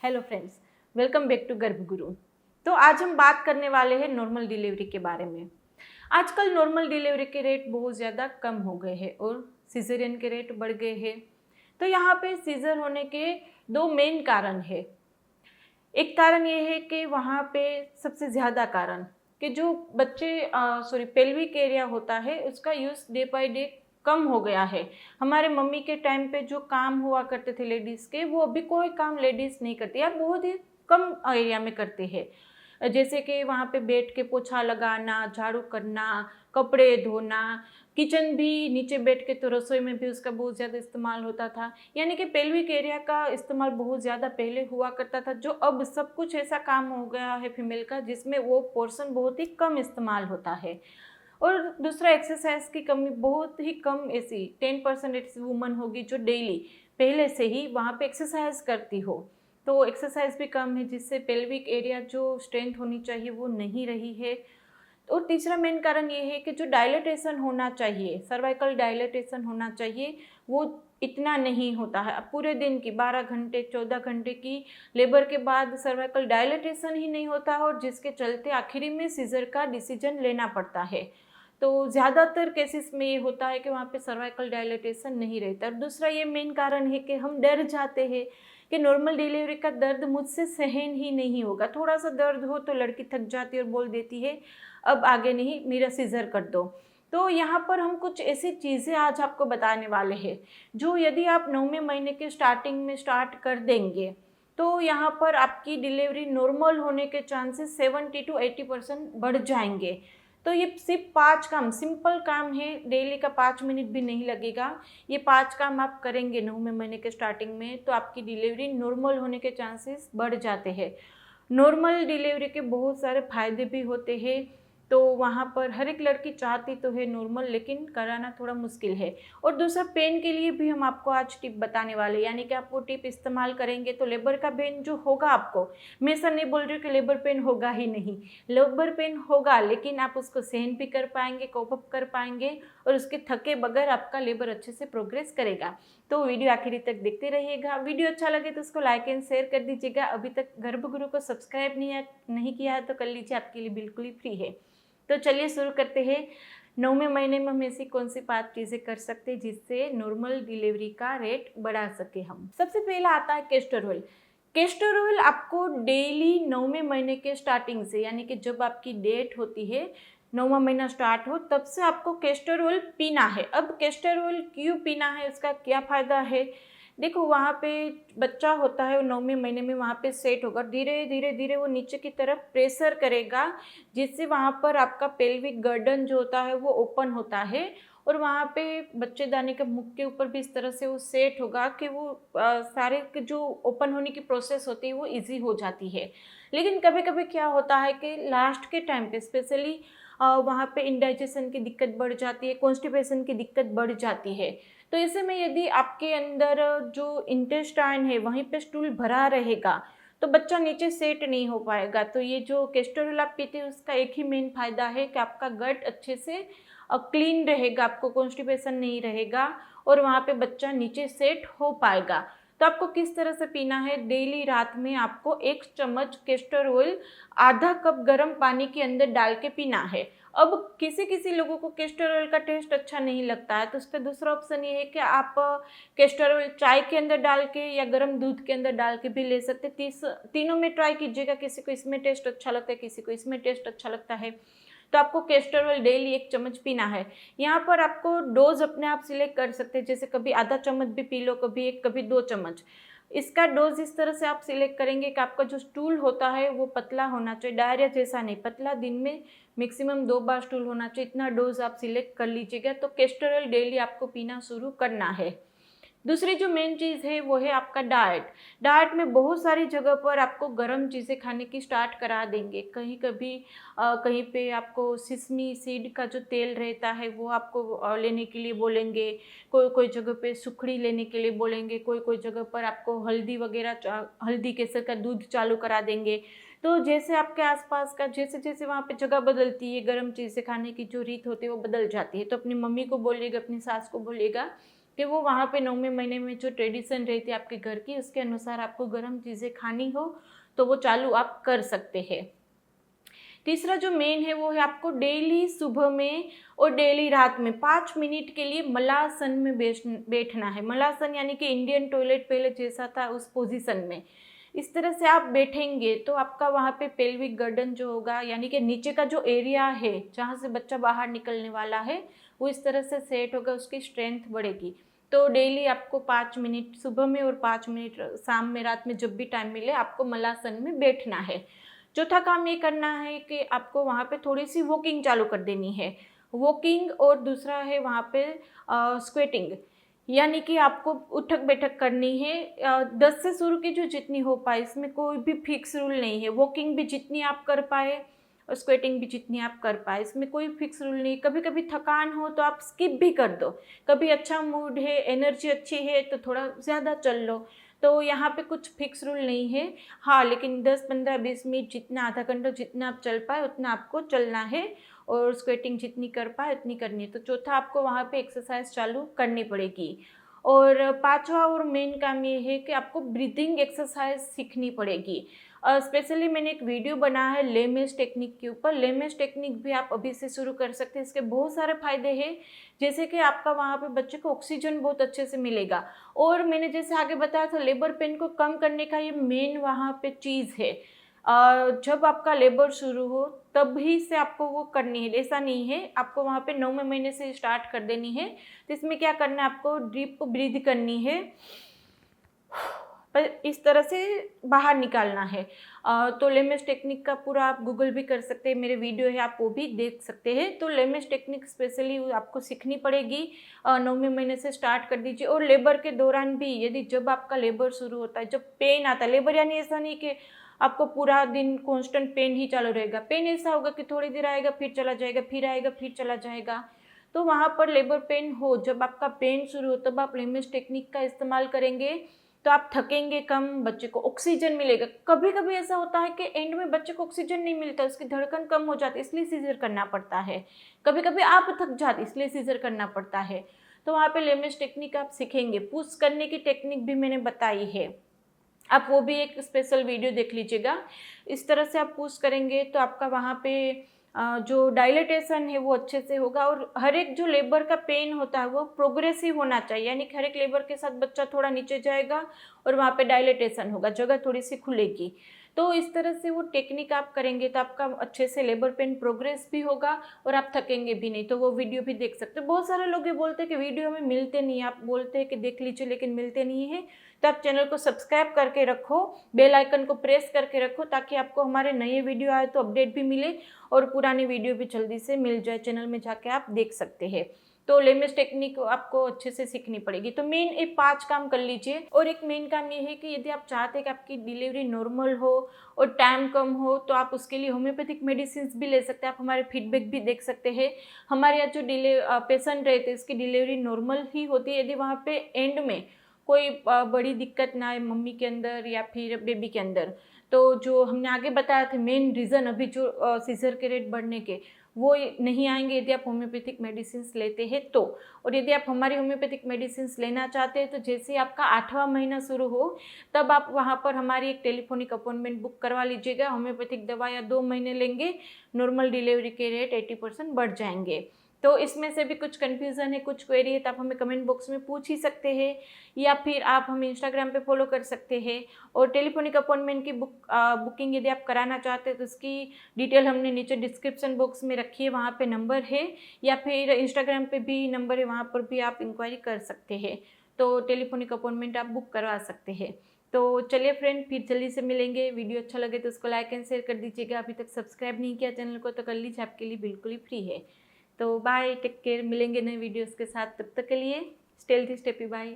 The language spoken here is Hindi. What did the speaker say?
Hello friends, welcome back to Garbhguru. तो आज हम बात करने वाले हैं नॉर्मल डिलीवरी के बारे में। आजकल नॉर्मल डिलीवरी के रेट बहुत ज़्यादा कम हो गए हैं और सीजरियन के रेट बढ़ गए हैं। तो यहाँ पे सीजर होने के दो मेन कारण है। एक कारण ये है कि वहाँ पे सबसे ज़्यादा कारण कि जो बच्चे पेल्विक एरिया होता है उसका यूज़ डे बाय डे कम हो गया है। हमारे मम्मी के टाइम पे जो काम हुआ करते थे लेडीज़ के, वो अभी कोई काम लेडीज़ नहीं करती या बहुत ही कम एरिया में करते हैं। जैसे कि वहाँ पे बैठ के पोछा लगाना, झाड़ू करना, कपड़े धोना, किचन भी नीचे बैठ के, तो रसोई में भी उसका बहुत ज़्यादा इस्तेमाल होता था। यानी कि पेल्विक एरिया का इस्तेमाल बहुत ज़्यादा पहले हुआ करता था, जो अब सब कुछ ऐसा काम हो गया है फीमेल का जिसमें वो पोर्शन बहुत ही कम इस्तेमाल होता है। और दूसरा, एक्सरसाइज की कमी बहुत ही कम, ऐसी 10% ऐसी वुमन होगी जो डेली पहले से ही वहाँ पे एक्सरसाइज करती हो, तो एक्सरसाइज भी कम है जिससे पेल्विक एरिया जो स्ट्रेंथ होनी चाहिए वो नहीं रही है। और तीसरा मेन कारण ये है कि जो डायलेटेशन होना चाहिए, सर्वाइकल डायलेटेशन होना चाहिए, वो इतना नहीं होता है। अब पूरे दिन की 12 घंटे 14 घंटे की लेबर के बाद सर्वाइकल डायलेटेशन ही नहीं होता है, और जिसके चलते आखिरी में सीजर का डिसीजन लेना पड़ता है। तो ज़्यादातर केसेस में ये होता है कि वहाँ पे सर्वाइकल डायलेटेशन नहीं रहता। और दूसरा ये मेन कारण है कि हम डर जाते हैं कि नॉर्मल डिलीवरी का दर्द मुझसे सहन ही नहीं होगा। थोड़ा सा दर्द हो तो लड़की थक जाती है और बोल देती है अब आगे नहीं, मेरा सीजर कर दो। तो यहाँ पर हम कुछ ऐसी चीज़ें आज आपको बताने वाले हैं जो यदि आप 9वें महीने के स्टार्टिंग में स्टार्ट कर देंगे तो यहाँ पर आपकी डिलीवरी नॉर्मल होने के चांसेस 70 to 80% बढ़ जाएंगे। तो ये सिर्फ 5 काम, सिंपल काम है, डेली का 5 मिनट भी नहीं लगेगा। ये 5 काम आप करेंगे 9वें महीने के स्टार्टिंग में तो आपकी डिलीवरी नॉर्मल होने के चांसेस बढ़ जाते हैं। नॉर्मल डिलीवरी के बहुत सारे फायदे भी होते हैं। तो वहाँ पर हर एक लड़की चाहती तो है नॉर्मल, लेकिन कराना थोड़ा मुश्किल है। और दूसरा, पेन के लिए भी हम आपको आज टिप बताने वाले, यानी कि आप वो टिप इस्तेमाल करेंगे तो लेबर का पेन जो होगा आपको, मैं ऐसा नहीं बोल रही हूँ कि लेबर पेन होगा ही नहीं, लेबर पेन होगा, लेकिन आप उसको सहन भी कर पाएंगे, कोप अप कर पाएंगे, और उसके थके बगैर आपका लेबर अच्छे से प्रोग्रेस करेगा। तो वीडियो आखिरी तक देखते रहिएगा। वीडियो अच्छा लगे तो उसको लाइक एंड शेयर कर दीजिएगा। अभी तक गर्भगुरु को सब्सक्राइब नहीं किया है तो कर लीजिए, आपके लिए बिल्कुल ही फ्री है। तो चलिए शुरू करते हैं। 9वें महीने में हम ऐसी कौन सी 5 चीज़ें कर सकते हैं जिससे नॉर्मल डिलीवरी का रेट बढ़ा सके हम। सबसे पहला आता है कैस्टर ऑयल। कैस्टर ऑयल आपको डेली 9वें महीने के स्टार्टिंग से, यानी कि जब आपकी डेट होती है, 9वां महीना स्टार्ट हो, तब से आपको कैस्टर ऑयल पीना है। अब कैस्टर ऑयल क्यों पीना है, उसका क्या फ़ायदा है? देखो, वहाँ पे बच्चा होता है, 9वें महीने में वहाँ पे सेट होगा, धीरे धीरे धीरे वो नीचे की तरफ प्रेशर करेगा, जिससे वहाँ पर आपका पेल्विक गर्दन जो होता है वो ओपन होता है, और वहाँ पे बच्चेदानी के मुख के ऊपर भी इस तरह से वो सेट होगा कि वो सारे के जो ओपन होने की प्रोसेस होती है वो इजी हो जाती है। लेकिन कभी कभी क्या होता है कि लास्ट के टाइम पे स्पेशली वहाँ पे इंडाइजेशन की दिक्कत बढ़ जाती है, कॉन्स्टिपेशन की दिक्कत बढ़ जाती है। तो ऐसे में यदि आपके अंदर जो इंटेस्टाइन है वहीं पे स्टूल भरा रहेगा तो बच्चा नीचे सेट नहीं हो पाएगा। तो ये जो कैस्टर ऑयल आप पीते हैं उसका एक ही मेन फायदा है कि आपका गट अच्छे से क्लीन रहेगा, आपको कॉन्स्टिपेशन नहीं रहेगा, और वहाँ पे बच्चा नीचे सेट हो पाएगा। तो आपको किस तरह से पीना है, डेली रात में आपको 1 चम्मच कैस्टर ऑयल आधा कप गर्म पानी के अंदर डाल के पीना है। अब किसी किसी लोगों को कैस्टर ऑयल का टेस्ट अच्छा नहीं लगता है, तो उसका दूसरा ऑप्शन ये है कि आप कैस्टर ऑयल चाय के अंदर डाल के या गर्म दूध के अंदर डाल के भी ले सकते। तीनों में ट्राई कीजिएगा, किसी को इसमें टेस्ट अच्छा लगता है, किसी को इसमें टेस्ट अच्छा लगता है। तो आपको कैस्टर ऑयल डेली 1 चम्मच पीना है। यहाँ पर आपको डोज अपने आप सिलेक्ट कर सकते हैं, जैसे कभी आधा चम्मच भी पी लो, कभी 1, कभी 2 चम्मच। इसका डोज इस तरह से आप सिलेक्ट करेंगे कि आपका जो स्टूल होता है वो पतला होना चाहिए, डायरिया जैसा नहीं, पतला, दिन में मैक्सिमम 2 बार स्टूल होना चाहिए, इतना डोज आप सिलेक्ट कर लीजिएगा। तो कैस्टर ऑयल डेली आपको पीना शुरू करना है। दूसरी जो मेन चीज़ है वो है आपका डाइट। डाइट में बहुत सारी जगह पर आपको गर्म चीज़ें खाने की स्टार्ट करा देंगे। कहीं पे आपको सिसमी सीड का जो तेल रहता है वो आपको लेने के लिए बोलेंगे, कोई कोई जगह पे सुखड़ी लेने के लिए बोलेंगे, कोई कोई जगह पर आपको हल्दी वगैरह, हल्दी केसर का दूध चालू करा देंगे। तो जैसे आपके आसपास का, जैसे जैसे वहाँ पे जगह बदलती है, गर्म चीज़ें खाने की जो रीत होती है वो बदल जाती है। तो अपनी मम्मी को बोलिएगा, अपनी सास को बोलिएगा कि वो वहाँ पे 9वें महीने में जो ट्रेडिशन रहती है आपके घर की, उसके अनुसार आपको गर्म चीज़ें खानी हो तो वो चालू आप कर सकते हैं। तीसरा जो मेन है वो है आपको डेली सुबह में और डेली रात में 5 मिनट के लिए मलासन में बैठना है। मलासन यानी कि इंडियन टॉयलेट पहले जैसा था उस पोजीशन में, इस तरह से आप बैठेंगे तो आपका वहाँ पे पेल्विक गर्दन जो होगा यानी कि नीचे का जो एरिया है जहाँ से बच्चा बाहर निकलने वाला है वो इस तरह से सेट होगा, उसकी स्ट्रेंथ बढ़ेगी। तो डेली आपको 5 मिनट सुबह में और 5 मिनट शाम में, रात में, जब भी टाइम मिले आपको मलासन में बैठना है। चौथा काम ये करना है कि आपको वहाँ पे थोड़ी सी वॉकिंग चालू कर देनी है, वॉकिंग। और दूसरा है वहाँ पे स्क्वेटिंग, यानी कि आपको उठक बैठक करनी है। 10 से शुरू की जो जितनी हो पाए, इसमें कोई भी फिक्स रूल नहीं है। वॉकिंग भी जितनी आप कर पाए और स्क्वेटिंग भी जितनी आप कर पाए, इसमें कोई फिक्स रूल नहीं। कभी कभी थकान हो तो आप स्किप भी कर दो, कभी अच्छा मूड है, एनर्जी अच्छी है तो थोड़ा ज़्यादा चल लो। तो यहाँ पे कुछ फिक्स रूल नहीं है। हाँ, लेकिन 10, 15, 20 मिनट जितना, आधा घंटा जितना आप चल पाए उतना आपको चलना है और स्क्वेटिंग जितनी कर पाए उतनी करनी है। तो चौथा आपको वहाँ पे एक्सरसाइज चालू करनी पड़ेगी। और पांचवा और मेन काम ये है कि आपको ब्रीदिंग एक्सरसाइज सीखनी पड़ेगी। स्पेशली मैंने एक वीडियो बना है लेमेस टेक्निक के ऊपर। लेमेस टेक्निक भी आप अभी से शुरू कर सकते हैं, इसके बहुत सारे फायदे हैं। जैसे कि आपका वहाँ पे बच्चे को ऑक्सीजन बहुत अच्छे से मिलेगा। और मैंने जैसे आगे बताया था लेबर पेन को कम करने का ये मेन वहाँ पे चीज़ है। जब आपका लेबर शुरू हो तभी से आपको वो करनी है, ऐसा नहीं है आपको वहाँ पे 9वें महीने से स्टार्ट कर देनी है। तो इसमें क्या करना है, आपको डीप ब्रीथ करनी है, पर इस तरह से बाहर निकालना है। तो लेमेस टेक्निक का पूरा आप गूगल भी कर सकते हैं, मेरे वीडियो है आप वो भी देख सकते हैं। तो लेमेस टेक्निक स्पेशली आपको सीखनी पड़ेगी। 9वें महीने से स्टार्ट कर दीजिए। और लेबर के दौरान भी, यदि जब आपका लेबर शुरू होता है, जब पेन आता है, लेबर यानी ऐसा नहीं कि आपको पूरा दिन कांस्टेंट पेन ही चालू रहेगा। पेन ऐसा होगा कि थोड़ी देर आएगा फिर चला जाएगा, फिर आएगा फिर चला जाएगा। तो वहाँ पर लेबर पेन हो, जब आपका पेन शुरू हो तब आप लेमेस टेक्निक का इस्तेमाल करेंगे तो आप थकेंगे कम, बच्चे को ऑक्सीजन मिलेगा। कभी कभी ऐसा होता है कि एंड में बच्चे को ऑक्सीजन नहीं मिलता, उसकी धड़कन कम हो जाती है, इसलिए सीजर करना पड़ता है। कभी कभी आप थक जाते इसलिए सीजर करना पड़ता है। तो वहाँ पे लेमेस टेक्निक आप सीखेंगे। पुश करने की टेक्निक भी मैंने बताई है, आप वो भी एक स्पेशल वीडियो देख लीजिएगा। इस तरह से आप पुश करेंगे तो आपका वहाँ पे जो डायलेटेशन है वो अच्छे से होगा। और हर एक जो लेबर का पेन होता है वो प्रोग्रेसिव होना चाहिए, यानी कि हर एक लेबर के साथ बच्चा थोड़ा नीचे जाएगा और वहाँ पे डायलेटेशन होगा, जगह थोड़ी सी खुलेगी। तो इस तरह से वो टेक्निक आप करेंगे तो आपका अच्छे से लेबर पेन प्रोग्रेस भी होगा और आप थकेंगे भी नहीं। तो वो वीडियो भी देख सकते हो। बहुत सारे लोग ये बोलते हैं कि वीडियो हमें मिलते नहीं, आप बोलते हैं कि देख लीजिए लेकिन मिलते नहीं है। तो आप चैनल को सब्सक्राइब करके रखो, बेल आइकन को प्रेस करके रखो, ताकि आपको हमारे नए वीडियो आए तो अपडेट भी मिले और पुरानी वीडियो भी जल्दी से मिल जाए। चैनल में जाके आप देख सकते हैं। तो लेमेस टेक्निक आपको अच्छे से सीखनी पड़ेगी। तो मेन ये 5 काम कर लीजिए। और एक मेन काम ये है कि यदि आप चाहते हैं कि आपकी डिलीवरी नॉर्मल हो और टाइम कम हो तो आप उसके लिए होम्योपैथिक मेडिसिन भी ले सकते हैं। आप हमारे फीडबैक भी देख सकते हैं। हमारे यहाँ जो पेशेंट रहते हैं इसकी डिलीवरी नॉर्मल ही होती है। यदि वहाँ पे एंड में कोई बड़ी दिक्कत ना आए मम्मी के अंदर या फिर बेबी के अंदर, तो जो हमने आगे बताया था मेन रीज़न अभी जो सीजर के रेट बढ़ने के, वो नहीं आएंगे यदि आप होम्योपैथिक मेडिसिन लेते हैं तो। और यदि आप हमारी होम्योपैथिक मेडिसिन लेना चाहते हैं तो जैसे ही आपका 8वां महीना शुरू हो तब आप वहाँ पर हमारी एक टेलीफोनिक अपॉइंटमेंट बुक करवा लीजिएगा। होम्योपैथिक दवा या 2 महीने लेंगे, नॉर्मल डिलीवरी के रेट 80% बढ़ जाएंगे। तो इसमें से भी कुछ कन्फ्यूज़न है, कुछ क्वेरी है तो आप हमें कमेंट बॉक्स में पूछ ही सकते हैं, या फिर आप हमें इंस्टाग्राम पे फॉलो कर सकते हैं। और टेलीफोनिक अपॉइंटमेंट की बुकिंग यदि आप कराना चाहते हैं तो उसकी डिटेल हमने नीचे डिस्क्रिप्शन बॉक्स में रखी है, वहाँ पे नंबर है, या फिर इंस्टाग्राम पे भी नंबर है, वहाँ पर भी आप इंक्वायरी कर सकते हैं। तो टेलीफोनिक अपॉइंटमेंट आप बुक करवा सकते हैं। तो चलिए फ्रेंड, फिर जल्दी से मिलेंगे। वीडियो अच्छा लगे तो उसको लाइक एंड शेयर कर दीजिएगा। अभी तक सब्सक्राइब नहीं किया चैनल को तो कर लीजिए, आपके लिए बिल्कुल ही फ्री है। तो बाय, टेक केयर, मिलेंगे नए वीडियोस के साथ। तब तक के लिए stay healthy, stay happy, bye.